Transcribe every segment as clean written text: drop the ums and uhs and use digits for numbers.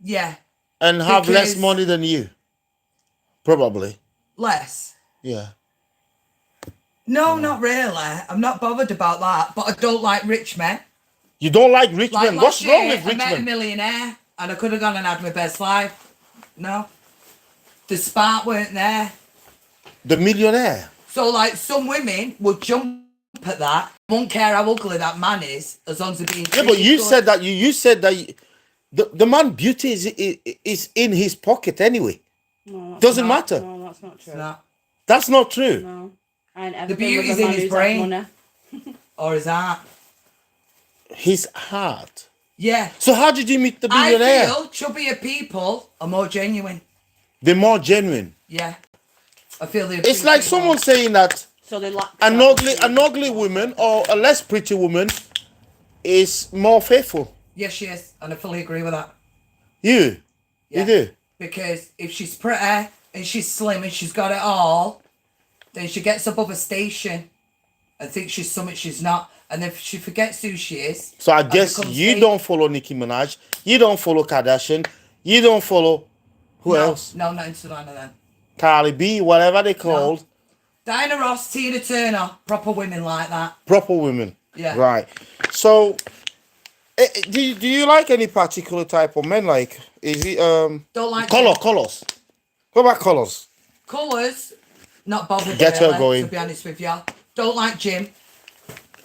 Yeah. And have less Because- money than you. Probably. Less. Yeah. No, not really. I'm not bothered about that. But I don't like rich men. You don't like rich Like men. What's last wrong year, with I rich met a men? millionaire and I could have gone and had my best life. No. The spark weren't there. The millionaire. So, like, some women would jump at that. Won't care how ugly that man is, as long as they're being Yeah, but treated you good. said that the man beauty is in his pocket anyway. No, that's Doesn't not. matter. No, that's not true. No. That's not true. No. I ain't ever The been with beauty's a in man his who's had brain. money. Or is that? His heart. Yeah. So how did you meet the I billionaire? feel chubbier people are more genuine. They're more genuine. Yeah. I feel they It's like appreciate someone more. saying that So they lack an ugly woman or a less pretty woman is more faithful. Yes, she is. And I fully agree with that. You Yeah. do. Because if she's pretty and she's slim and she's got it all, then she gets above a station and thinks she's something she's not. And if she forgets who she is. So I and guess becomes you fake- don't follow Nicki Minaj. You don't follow Kardashian. You don't follow who No, else? No, not into none of them. Carly B, whatever they called. Diana Ross, Tina Turner, proper women like that. Proper women. Yeah. Right. So do you like any particular type of men? Like, is it Don't like colors? What about colors? colours. Not bothered. Get her really, going. To be honest with you, don't like gym.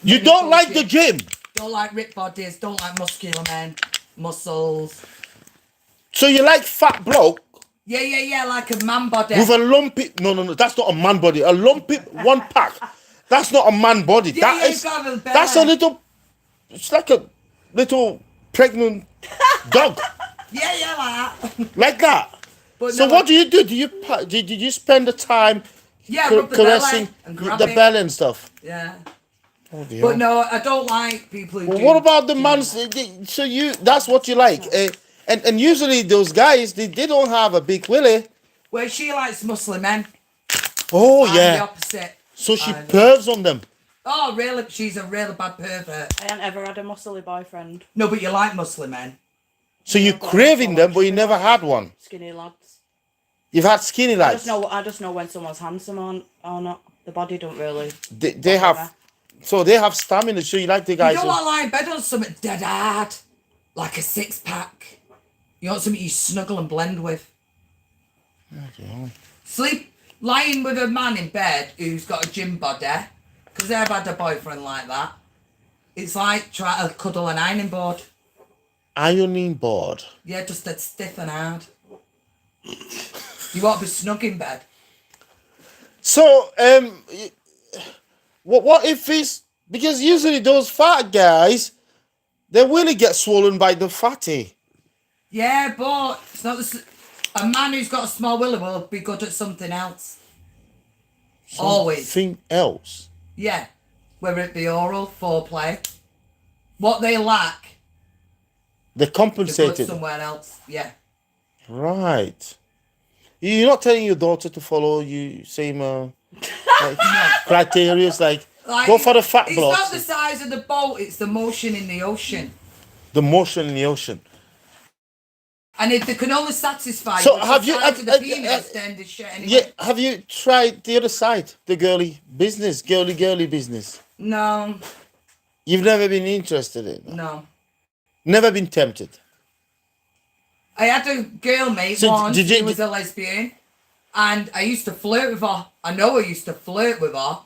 You Maybe don't like the bullshit. gym. Don't like ripped bodies. Don't like muscular men, muscles. So you like fat bloke Yeah, like a man body. with a lumpy. No. That's not a man body. A lumpy one pack. That's not a man body. Yeah, That yeah, is. you got a belly. That's a little. It's like a little pregnant dog, Yeah, like that. like that. But So no, what do you do? Did you spend the time Yeah, rub the caressing belly and grab the it. belly and stuff? Yeah. Oh, dear. But no, I don't like people who Well, do what about the gym. man's? So that's what you like, and usually those guys they don't have a big willy. Well, she likes muscly men. Oh I'm the yeah. opposite. So she I know. pervs on them. Oh, really? She's a really bad pervert. I ain't ever had a muscly boyfriend. No, but you like muscly men. So you're but craving I them, but you don't never had one. Skinny lads. You've had skinny I lads. just know when someone's handsome or not. The body don't really. They have, so they have stamina. So you like the You guys. don't who- want to lie in bed on something dead hard. Like a six-pack. You want something you snuggle and blend with. Lying with a man in bed who's got a gym body, because I've had a boyfriend like that. It's like trying to cuddle an ironing board. Ironing board. Yeah, just dead stiff and hard. You want to be snug in bed. So what if it's because usually those fat guys, they really get swollen by the fatty. Yeah, but it's not a man who's got a small willy will be good at something else. Always. Something else. Yeah. Whether it be oral, foreplay. What they lack, They they put compensated. somewhere else. Yeah. Right. You're not telling your daughter to follow you same like, criteria. Like go for the fat It's not the blocks. size of the boat, it's the motion in the ocean. The motion in the ocean. And if they can only satisfy So with have the you- size of the penis, then they shit anyway. Yeah. Have you tried the other side, the girly business, girly business? No, You've never been interested in. no. Never been tempted. I had a girl mate So once did you- who was a lesbian, and I used to flirt with her. I know I used to flirt with her,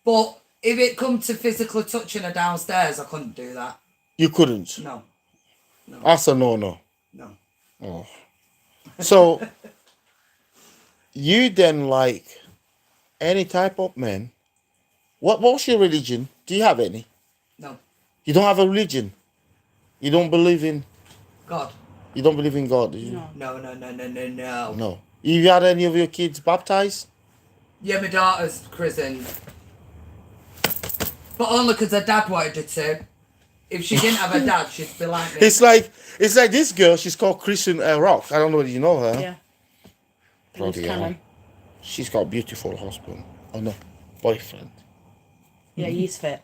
but if it come to physically touching her downstairs, I couldn't do that. You couldn't. No, That's a no. no. Oh. So you then like any type of men. What's your religion? Do you have any? No. You don't have a religion. You don't believe in. God. You don't believe in God. Do you? No. No. No. You had any of your kids baptized? Yeah, my daughter's christened. But only because her dad wanted her to. If she didn't have a dad, she'd be like me. It's like this girl. She's called Kristen Rock. I don't know whether you know her. Yeah. Bloody Loose hell. cannon. She's got a beautiful husband. Oh no, boyfriend. Yeah, he's fit.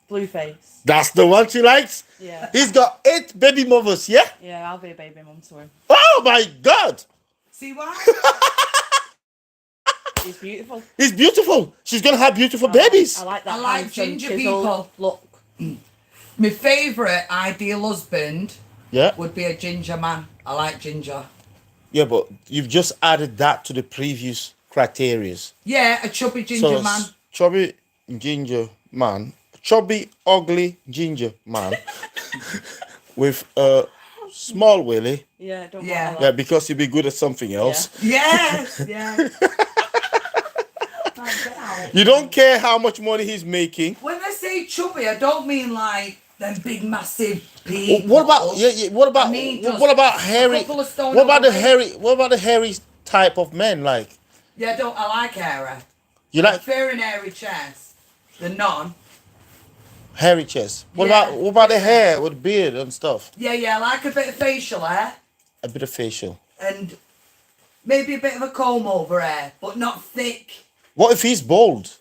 Blueface. That's the one she likes. Yeah. He's got 8 baby mothers. Yeah. Yeah, I'll be a baby mum to him. Oh my God. See why? He's beautiful. He's beautiful. She's gonna have beautiful I like- babies. I like that. I like handsome, ginger chiseled people. look. My favourite ideal husband Yeah. would be a ginger man. I like ginger. Yeah, but you've just added that to the previous criterias. Yeah, a chubby ginger So man. chubby ginger man, chubby ugly ginger man with a small willy. Yeah, don't Yeah. want Yeah, because he'd be good at something else. Yes, yeah. You don't care how much money he's making. When I say chubby, I don't mean like them big massive people. What about what about I mean, just what about a hairy? couple of stone What about the overweight. hairy? What about the hairy type of men? Like Yeah, I like hairy. you like Fair and hairy chest. The none. hairy chest? What Yeah. about the hair with beard and stuff? Yeah, I like a bit of facial hair A bit of facial. and maybe a bit of a comb over hair, but not thick. What if he's bald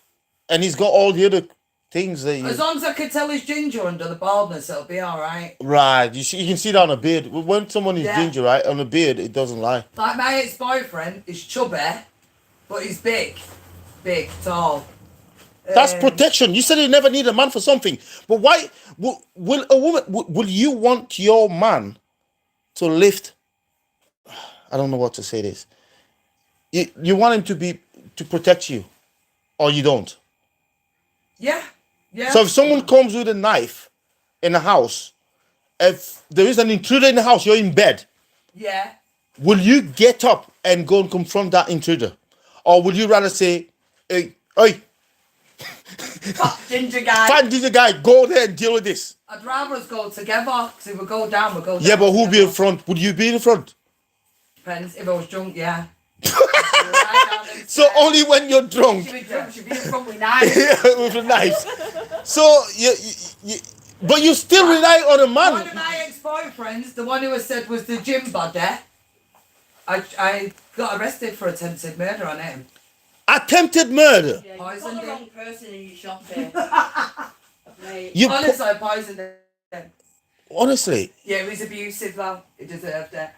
and he's got all the other things that you... As long as I can tell he's ginger under the baldness, it'll be alright. Right, you can see that on a beard. When someone is Yeah. ginger, right, on a beard, it doesn't lie. Like my ex-boyfriend is chubby, but he's big. Big, tall. That's Um, protection. You said you never need a man for something, but why will a woman? Will you want your man to lift? I don't know what to say. This. You want him to protect you, or you don't. Yeah. So if someone comes with a knife in a house, if there is an intruder in the house, you're in bed. Yeah. Will you get up and go and confront that intruder, or will you rather say, "Hey, Ginger guy. find this guy, go there and deal with this"? I'd rather us go together, because if we go down, we go down. Yeah, but who'll be in together. front? Would you be in front? Depends. If I was drunk, yeah. Right down them So stairs. only when you're drunk She'd be drunk, she'd be in front with knives. with a knife. So you but you still rely on a One of man. my ex-boyfriends, the one who I said was the gym buddy, I got arrested for attempted murder on him. Attempted murder. Yeah, Poisoned you've got the him. wrong person in your shop here. Mate. You Honestly, I poisoned him. honestly, Yeah, he was abusive though. He deserved it.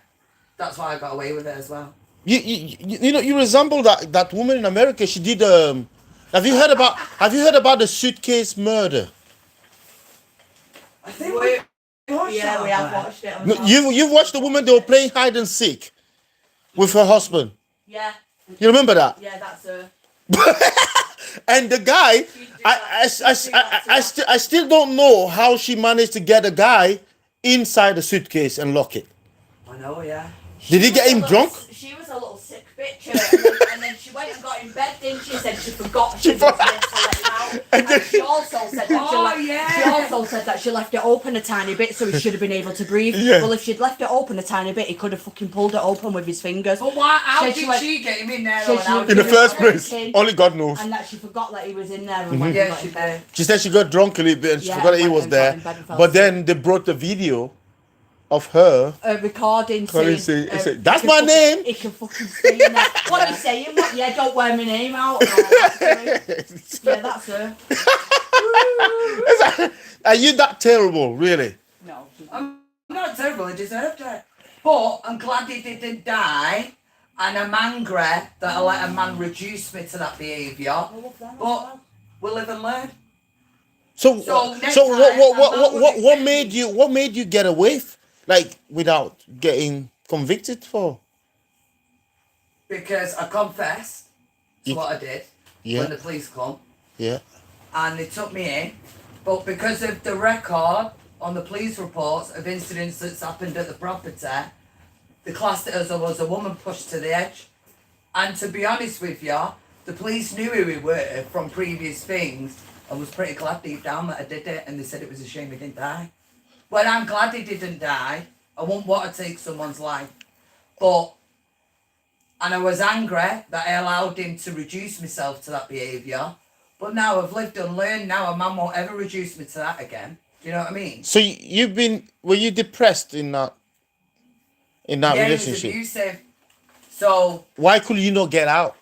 That's why I got away with it as well. you know you resemble that woman in America. She did have you heard about the suitcase murder? I think we watched Yeah, that we have one. watched it. On No, time. you watched the woman they were playing hide and seek with her husband. Yeah, You remember that? yeah, that's her. And the guy, I still don't know how she managed to get a guy inside the suitcase and lock it. I know, yeah. Did he She get was a him little- drunk? She was a little sick bitch, and then she went and got in bed, didn't she? Said she forgot she was meant to let him out. And she also said that Oh, she yeah. also said that she left it open a tiny bit so he should have been able to breathe. Yeah. Well, if she'd left it open a tiny bit, he could have fucking pulled it open with his fingers. But why? How Said she did went- she get him in there? said though, and she how went In did the he- first place, King. only God knows. And that she forgot that he was in there and Mm-hmm. went Yeah, and got she in bed. did. She said she got drunk a little bit and she Yeah, forgot that he went was and got there. in bed and fell But asleep. then they brought the video of her. A recording Calling saying, say- say, "That's he my can name." fucking- He can fucking stay in there. What are you saying? What? Yeah, don't wear my name out. And all that shit. Yeah, that's her. Are you that terrible, really? No. I'm not terrible, he deserved it. But I'm glad he didn't die, and I'm angry that I let a man reduce me to that behaviour. But we'll live and learn. So, So next so time, what I'm made you get away, like without getting convicted for? Because I confessed to You- what I did Yeah. when the police come, Yeah. and they took me in. But because of the record on the police reports of incidents that's happened at the property, they classed it as I was a woman pushed to the edge. And to be honest with you, the police knew who we were from previous things. I was pretty glad deep down that I did it, and they said it was a shame he didn't die. Well, I'm glad he didn't die. I won't want to take someone's life. And I was angry that I allowed him to reduce myself to that behaviour. But now I've lived and learned. Now a man won't ever reduce me to that again. Do you know what I mean? So were you depressed in that Yeah, he was relationship? abusive. So, Why could you not get out?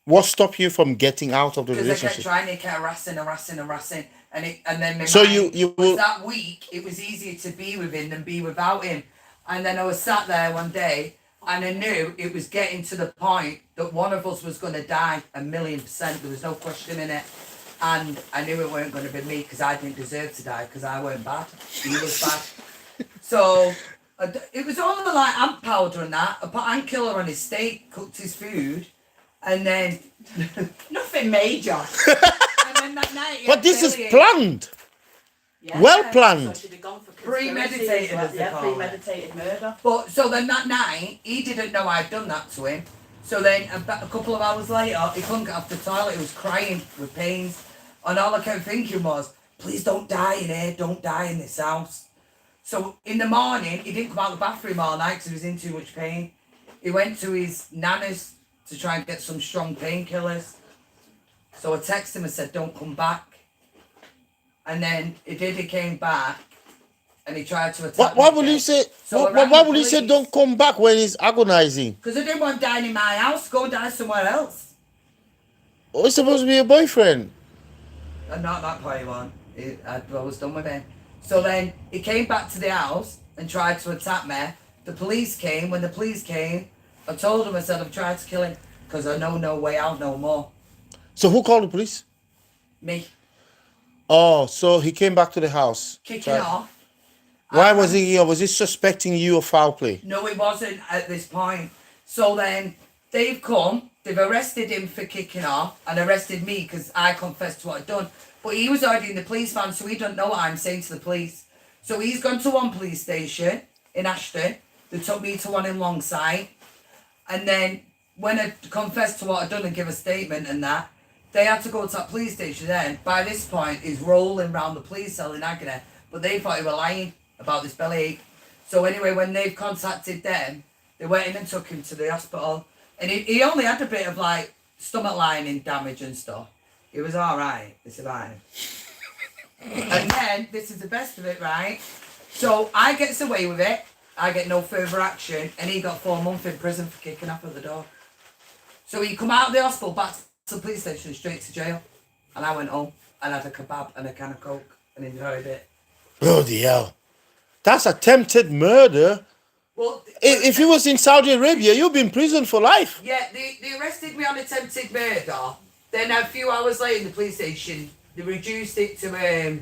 What stopped you from getting out of the because I kept relationship? trying, he kept harassing. and then my So mind you was will. that week. It was easier to be with him than be without him. And then I was sat there one day, and I knew it was getting to the point that one of us was going to die 1,000,000%. There was no question in it. And I knew it weren't going to be me because I didn't deserve to die because I weren't bad. He was bad. So it was all like ant powder and that. I put ant killer on his steak, cooked his food, and then Nothing major. and then that night. he But had this is bellyache. planned. Yeah. Well So planned. she'd have gone for Premeditated, conspiracy as well. as they Yeah, call it. premeditated murder. But so then that night, he didn't know I'd done that to him. So then a couple of hours later, he couldn't get off the toilet. He was crying with pains, and all I kept thinking was, "Please don't die in here. Don't die in this house." So in the morning, he didn't come out of the bathroom all night because he was in too much pain. He went to his nana's to try and get some strong painkillers. So I texted him and said, "Don't come back." And then he did. He came back, and he tried to attack. Why will you say? So I Why rang why the will you say police. don't come back when he's agonizing? Because I didn't want to die in my house. Go and die somewhere else. Oh, it's supposed to be your boyfriend. And not that party one. I was done with him. So then he came back to the house and tried to attack me. The police came. When the police came, I told him, I said, I've tried to kill him because I know no way out no more. So who called the police? Me Oh, so he came back to the house. kicking Right. off. Why was he here? Was he suspecting you of foul play? No, it wasn't at this point. So then they've come, they've arrested him for kicking off and arrested me because I confessed to what I'd done. But he was already in the police van, so he don't know what I'm saying to the police. So he's gone to one police station in Ashton. They took me to one in Longside. And then when I confessed to what I'd done and give a statement and that, they had to go to that police station then. By this point, he's rolling round the police cell in agony. But they thought he were lying about this bellyache. So anyway, when they've contacted them, they went in and took him to the hospital. And he only had a bit of like stomach lining damage and stuff. He was alright, they survived. And then, this is the best of it, right? So I gets away with it, I get no further action, and he got 4 months in prison for kicking off at the door. So he come out of the hospital, back to the police station, straight to jail. And I went home and had a kebab and a can of Coke and enjoyed it. Bloody hell. That's attempted murder. Well, If he was in Saudi Arabia, you'd be in prison for life. yeah, they arrested me on attempted murder. Then a few hours later in the police station, they reduced it to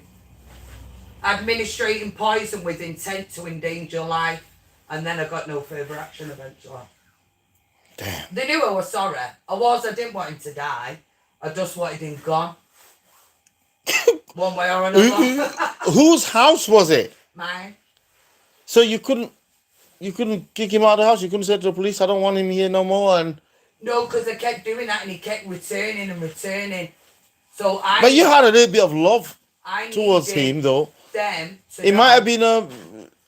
administrating poison with intent to endanger life. And then I got no further action eventually. Damn. They knew I was sorry. I didn't want him to die. I just wanted him gone. One way or another. Whose house was it? Mine. So you couldn't kick him out of the house. You couldn't say to the police, "I don't want him here no more." And No, because I kept doing that and he kept returning and returning. So but you had a little bit of love I towards needed him, though. them to It know. might have been a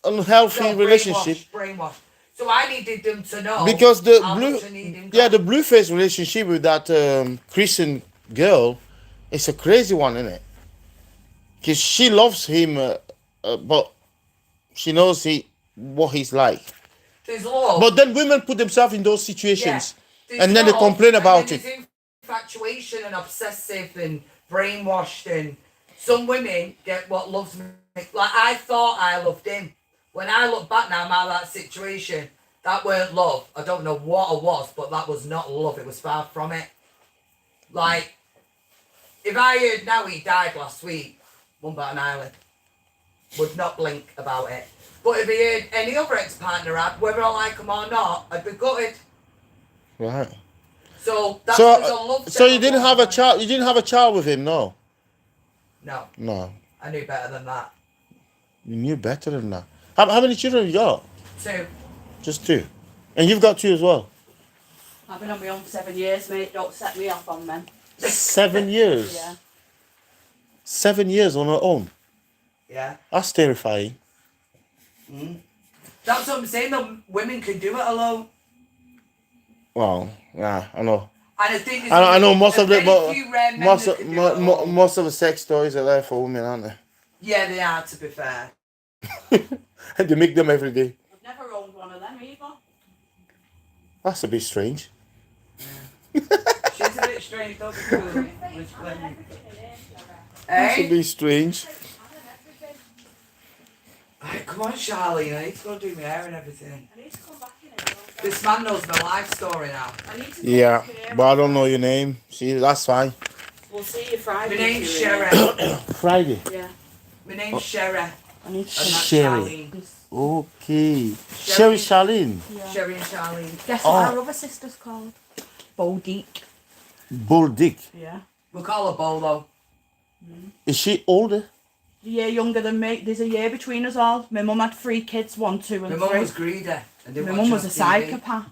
unhealthy No, relationship brainwash. So I needed them to know because the how blue, much I need him yeah, gone. the Blueface relationship with that Christian girl, it's a crazy one, isn't it? Because she loves him, but she knows what he's like. There's love. But then women put themselves in those situations, There's and then they love, complain and about then it. there's infatuation and obsessive and brainwashed, and some women get what loves me. Like I thought I loved him. When I look back now at that situation, that weren't love. I don't know what it was, but that was not love. It was far from it. Like, if I heard now he died last week, Mumbai Island, would not blink about it. But if he heard any other ex-partner had, whether I like him or not, I'd be gutted. Right. So that's because I loved So him. you didn't have a child. You didn't have a child with him, no. No, No, I knew better than that. you knew better than that. How many children have you got? 2. Just 2, and you've got 2 as well. I've been on my own for 7 years, mate. Don't set me off on them. 7 years. Yeah. 7 years on her own. Yeah. That's terrifying. That's what I'm saying, though. Women can do it alone. Well, yeah, I know. And I think I know most of there's the very few rare men most that of can do it alone. most of the sex stories are there for women, aren't they? Yeah, they are, to be fair. And they make them every day. I've never owned one of them either. That's a bit strange. She's a bit strange, don't be cool. This would Hey? be strange. Hey, come on, Charlene. I need to go do my hair and everything. I need to come back in as well. This man knows my life story now. I need to go Yeah, back here. but I don't know your name. See, that's fine. We'll see you Friday. My name's if you're Sherry. here. Friday. Yeah. My name's Sherry. I need And to. that's Sherry. Charlene. Okay. Sherry Charlene. Yeah. Sherry and Charlene. Guess what Oh. our other sister's called? Boldeek. Bull Dick. Yeah. We'll call her Bolo. Is she older? A year younger than me. There's a year between us all. My mum had 3 kids, 1, 2 My and mum 3. was greedy. And didn't My watch mum was a enough TV. psychopath.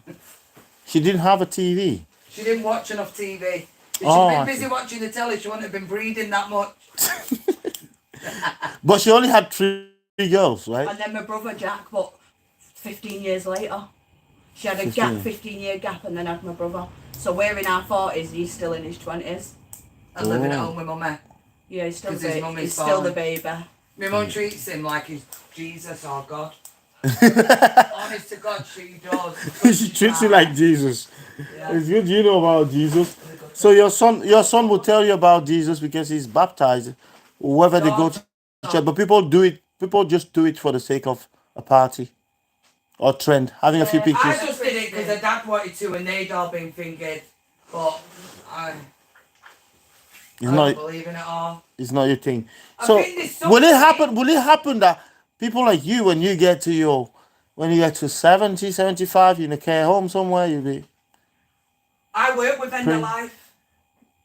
She didn't have a TV. She didn't watch enough TV. If she'd Oh, I been busy see. watching the telly, she wouldn't have been breeding that much. But she only had 3 girls, right? And then my brother Jack, but 15 years later. She had a 15. 15-year gap and then had my brother. So we're in our 40s, he's still in his 20s. And living at Oh. home with mummy. Yeah, he's still, 'Cause his mum is he's still the fallen. baby. My mum treats him like he's Jesus or God. Honest to God, she does. She treats you like Jesus. Yeah. It's good you know about Jesus. So your son will tell you about Jesus because he's baptized. Whether they go to church, but people do it. People just do it for the sake of a party or trend, having a few Yeah, I pictures. just did it because her dad wanted to and they'd all been fingered. But I It's don't not. believe in it all. It's not your thing. I So think there's will it something- happen? Will it happen that people like you, when you get to 70, 75, you're in a care home somewhere, I work with end Pray- of life.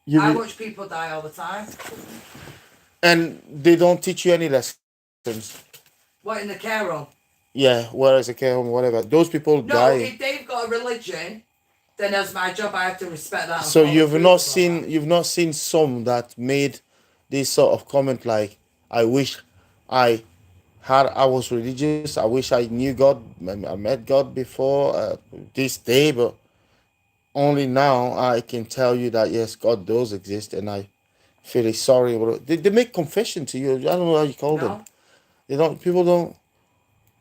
you I be, watch people die all the time. and they don't teach you any lessons. What, in the care home? Yeah, whereas a care home, whatever. Those people No, die. if they've got a religion, then as my job, I have to respect that. and So follow you've through not with seen that. you've not seen some that made this sort of comment like, "I wish I was religious. I wish I knew God. I met God before this day, but only now I can tell you that yes, God does exist, and I feel sorry." They make confession to you. I don't know how you call them. No? They don't. People don't.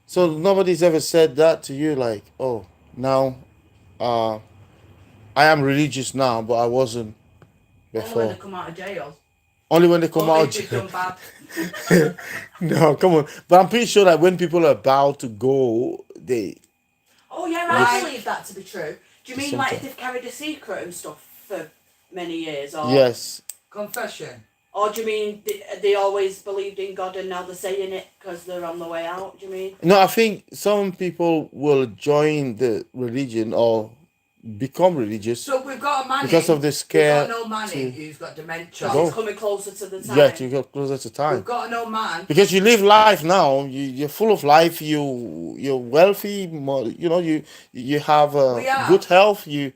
So nobody's ever said that to you, like, "Oh, now, I am religious now, but I wasn't Only when before." they come out of jail. Only when they come Only out. if they've done bad. No, come on. But I'm pretty sure that when people are about to go, they. Oh yeah, Right. I believe that to be true. Do you mean Sometimes. like if they've carried a secret and stuff for many years, or Yes. Confession. or do you mean they always believed in God and now they're saying it because they're on the way out? Do you mean? No, I think some people will join the religion or become religious. So we've got a man Because in, of the scare We've got an old man in to- who's got dementia. Because Go. it's coming closer to the time. Yeah, to get closer to time. We've got an old man. Because you live life now, you're full of life. You're wealthy. You have We are. good health. Yeah.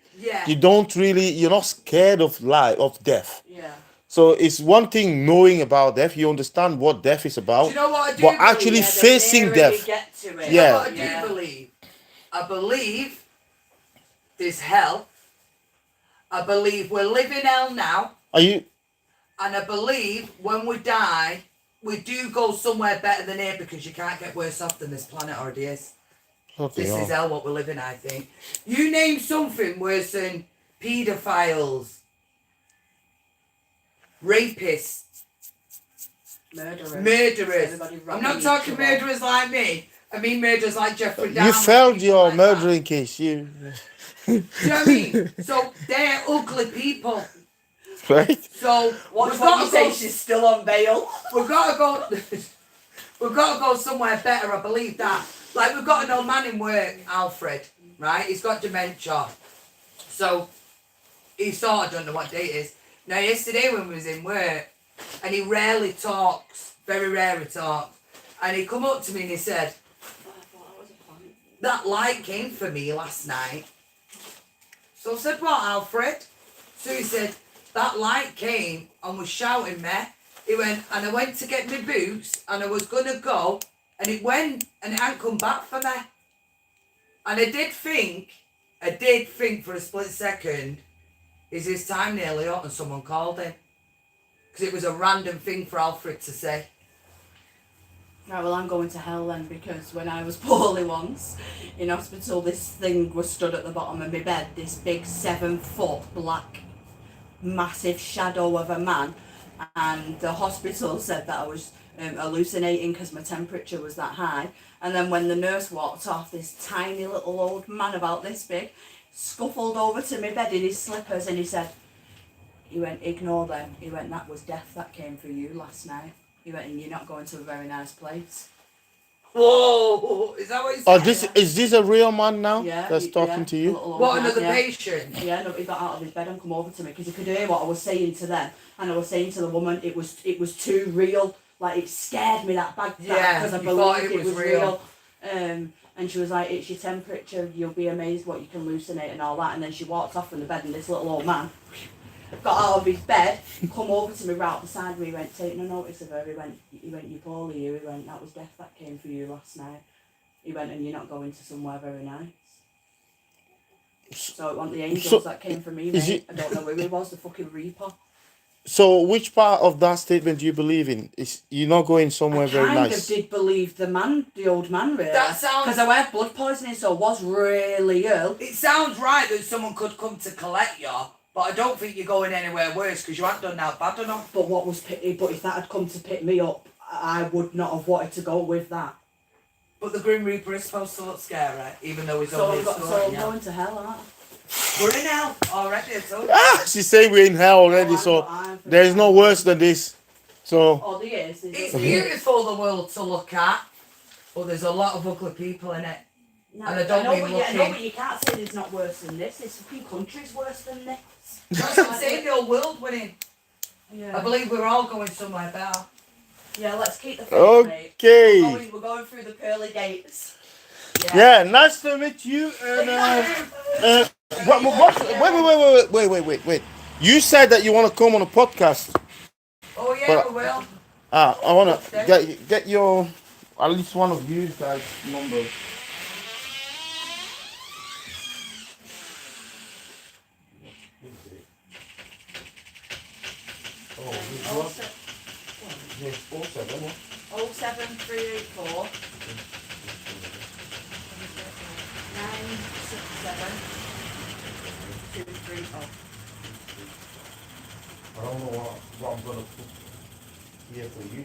You're not scared of death. Yeah. So it's one thing knowing about death. You understand what death is Do about. you know what I do But believe? actually Yeah, the facing nearer death. You get to it. Do you know Yeah. what I do believe? I believe there's hell. I believe we're living hell now. Are you? And I believe when we die, we do go somewhere better than here because you can't get worse off than this planet already is. Okay, This oh. is hell what we're living, I think. You name something worse than paedophiles, rapists, Murderers. murderers. Everybody I'm robbing not each talking other. murderers like me. I mean murderers like Jeffrey Dahmer. You failed people your like that. murdering case. You Do you know what I mean? So they're ugly people. right? So What we've what got you to say? go. She's still on bail. We've got to go. We've got to go somewhere better. I believe that. Like we've got an old man in work, Alfred. Right? He's got dementia. So he sort of don't know what date it is. Now yesterday when we was in work, and he rarely talks, very rarely talks, and he come up to me and he said, "That light came for me last night." So I said, "What, Alfred?" So he said, "That light came and was shouting me." He went, and I went to get my boots and I was gonna go, and it went and it hadn't come back for me. And I did think for a split second, is his time nearly up and someone called him? Because it was a random thing for Alfred to say. Right, well, I'm going to hell then because when I was poorly once in hospital, this thing was stood at the bottom of my bed. This big 7-foot black, massive shadow of a man and the hospital said that I was hallucinating because my temperature was that high. And then when the nurse walked off, this tiny little old man about this big scuffled over to my bed in his slippers, and he went, ignore them. He went, that was death that came for you last night. He went, and you're not going to a very nice place. Whoa! Is that what he said? Oh, is this a real man now Yeah, that's talking to a you? little old What, man, another yeah. patient? Yeah, no, he got out of his bed and come over to me because he could hear what I was saying to them, and I was saying to the woman, it was too real. Like, it scared me that bad. Yeah, because I you thought believed it was real. And she was like, it's your temperature. You'll be amazed what you can hallucinate and all that. And then she walked off from the bed, and this little old man got out of his bed, come over to me right beside me. He went, take no notice of her. He went, you poorly, you. He went, that was death that came for you last night. He went, and you're not going to somewhere very nice. So it wasn't the angels that came for me, mate. I don't know who he was, the fucking Reaper. So which part of that statement do you believe in? Is you're not going somewhere very I nice? kind of did believe the old man, really. That sounds... Because I had blood poisoning, so I was really ill. It sounds right that someone could come to collect you, but I don't think you're going anywhere worse because you haven't done that bad enough. But if that had come to pick me up, I would not have wanted to go with that. But the Grim Reaper is supposed to look scary, even though he's So only I'm going to hell, aren't I? We're in hell already, I told you. Ah, she's saying we're in hell already, so there is no worse than this. So Oh, there is. It's beautiful, the world, to look at, but there's a lot of ugly people in it. No, And I don't mean but looking. you can't say there's not worse than this. This fucking country's worse than this. That's what I'm saying, the whole world winning. Yeah. I believe we're all going somewhere better. Yeah, let's keep the faith, mate. okay. We're going through the pearly gates. Yeah, nice to meet you. And wait. You said that you want to come on a podcast. Oh yeah, But- we will. I want to get your at least one of you guys' number. Oh, 07384 967 230. I don't know what I'm gonna put here for you.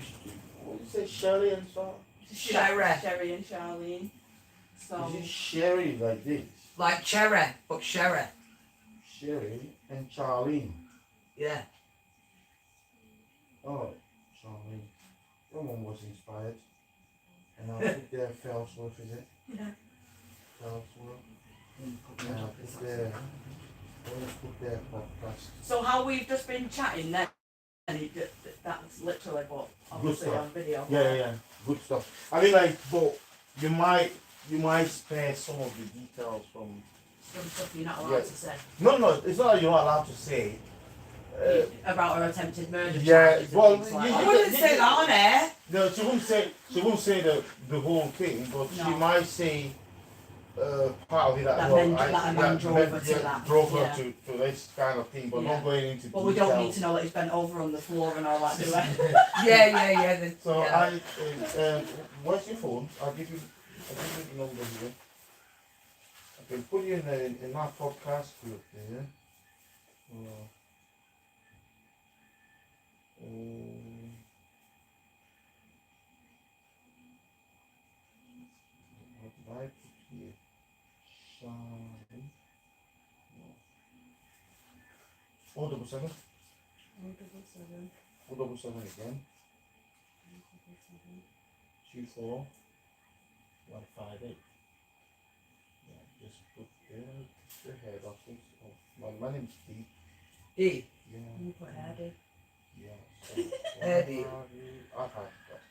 What did you say, Sherry and so? Sherry and Charlene. So Is it Sherry like this? Like cherry, but sherry. Sherry and Charlene. Yeah. Oh, Charlene. Someone was inspired. And I'll put their Fellsworth, is it? yeah. Fellsworth. And I'll put their podcast. So how we've just been chatting then, and that's literally but obviously stuff. on video. Yeah. Good stuff. I mean, like, but you might spare some of the details from. Some stuff you're not allowed to say. No, it's not that you're not allowed to say. About her attempted murder. Yeah, charges and well, things like I that. wouldn't say that on air. No, she won't say the whole thing, but she No. might say part of it That well. a man drove her to that. Drove her Yeah. to this kind of thing, but Yeah. not going into But details. we don't need to know that he's bent over on the floor and all that, do we? Yeah. So yeah. what's your phone? I'll give you the number here. I can put you in my podcast group there. What did I put here? Shine. No. 477. 477 again. 24 158. Yeah, just put the head office of my name's Steve. D. Yeah. You put Eddie. Yeah. So, Eddie. I've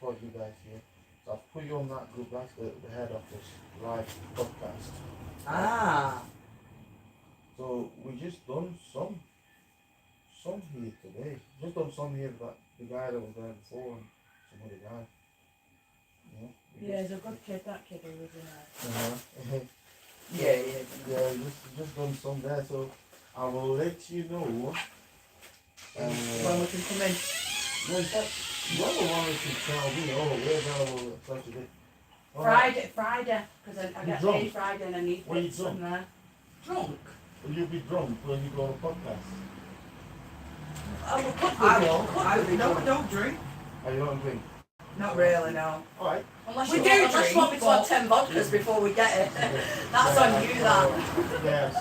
got you guys here. So I've put you on that group. That's the head office live podcast. Ah. So we just done some here today. Just done some here about the guy that was there before and some other guy. Yeah, he's a good kid, that kid who was in there. Uh-huh. Yeah. Just done some there, so I will let you know. When we can come in. No, in fact, the other one is in Calvin. We're available Saturday. All right. Friday, because I You get drunk? paid Friday and I need When you bits from there. Drunk? Will you be drunk when you go on a podcast? Don't drink. Oh, you don't drink? Not really, no. All right. Unless We you do want, unless drink, you want me to but- have 10 vodkas before we get it. That's on you, that. Yeah.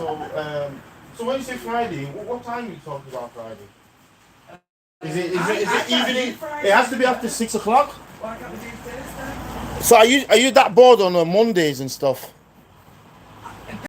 So when you say Friday, what time are you talking about Friday? Is it evening? It has to be after 6 o'clock. Why can't we do Thursday? So are you that bored on Mondays and stuff?